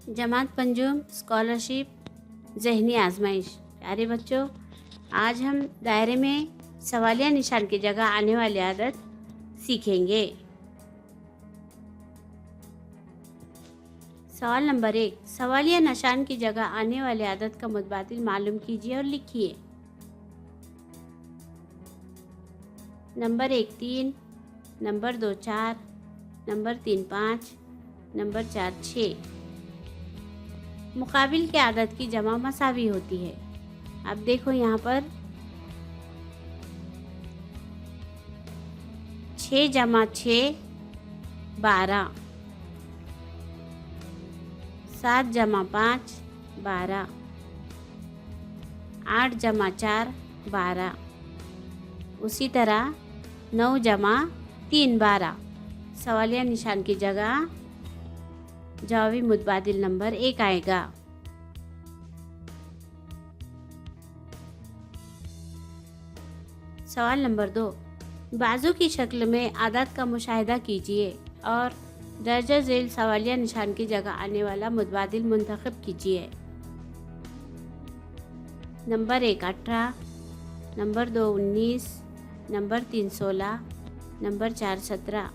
जमात पंजुम scholarship ज़हनी आजमाइश। प्यारे बच्चों, आज हम दायरे में सवालिया निशान की जगह आने वाली आदत सीखेंगे। सवाल नंबर 1, सवालिया निशान की जगह आने वाली आदत का मुतबादिल मालूम कीजिए और लिखिए। Number 1 3, number 2 4, number 3 5, number 4 6। मुकाबिल की आदत की जमा मसावी होती है। अब देखो यहाँ पर 6 जमा 6 12, 7 जमा 5 12, 8 जमा 4 12, उसी तरह 9 जमा 3 12। सवालिया निशान की जगह जवाबी मुतबादिल नंबर 1 आएगा। सवाल नंबर 2, बाजू की शक्ल में आदत का मुशाहिदा कीजिए और दर्जा झेल सवालिया निशान की जगह आने वाला मुतबादिल मुंतखब कीजिए। Number 1 18, number 2 19, number 3 16, number 4 17।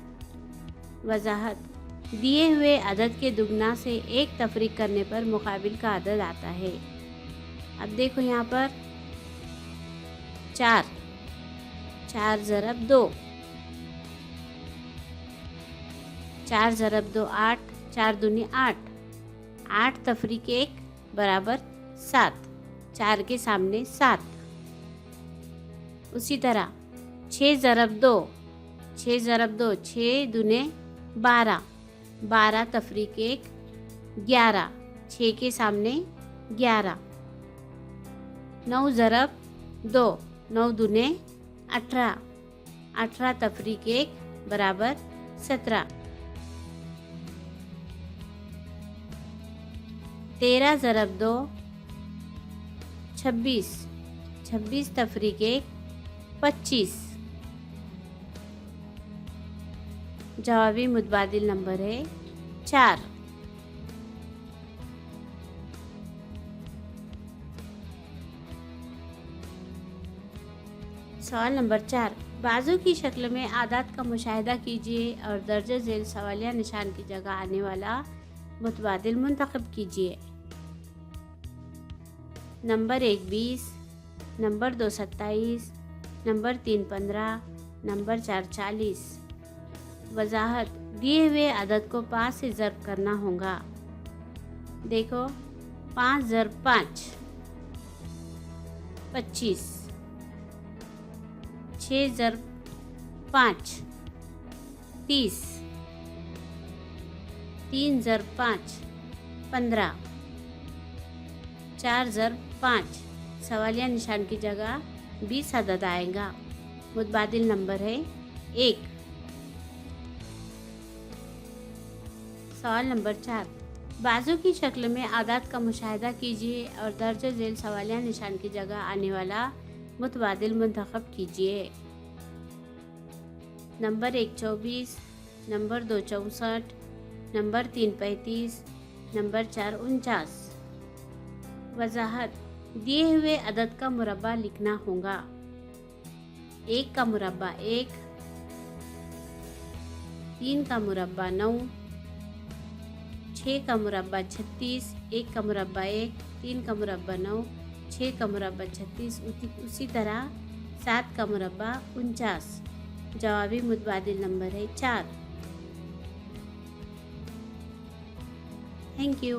वजाहत, दिए हुए अदद के दुगना से एक तफरीक करने पर मुकाबिल का अदद आता है। अब देखो यहाँ पर 4 4 ज़रब 2, 4 ज़रब 2 8, 4 दूनी 8, 8 तफरीक 1 बराबर 7, 4 के सामने 7। उसी तरह 6 ज़रब 2, 6 ज़रब 2 6 दूने 12, 12 तफरीक 1 11, 6 के सामने 11। 9 ज़रब 2, 9 दूने 18, 18 तफरीक 1 बराबर 17। 13 ज़रब 2 26, 26 तफरीक 1 25। जवाबी मुतबादिल नंबर है 4। सवाल नंबर 4, बाजू की शक्ल में आदत का मुशाहिदा कीजिए और दर्ज झेल सवालिया निशान की जगह आने वाला मुतबादिल मुंतखब कीजिए। Number 1 20, number 2 27, number 3 15, number 4 40। वजाहत, दिए हुए अदद को 5 से ज़र्ब करना होगा। देखो 5 ज़र्ब 5 25, 6 ज़र्ब 5 30, 3 ज़र्ब 5 15, 4 ज़र्ब 5। सवालिया निशान की जगह 20 अदद आएगा। मुतबादिल नंबर है 1। सवाल नंबर 4, बाजू की शक्ल में आदत का मुशाहिदा कीजिए और दर्ज झेल सवालिया निशान की जगह आने वाला मुतबादिल मुंतखब कीजिए। Number 1 24, number 2 64, number 3 35, number 4 49। वजाहत, दिए हुए अदद का मुरब्बा लिखना होगा। 1 का मुरब्बा 1, 3 का मुरब्बा 9, 6 का मुरब्बा 36, 1 का मुरब्बा 1, 3 का मुरब्बा 9, 6 का मुरब्बा 36, उसी तरह 7 का मुरब्बा 49। जवाबी मुतबादिल नंबर है 4। Thank you.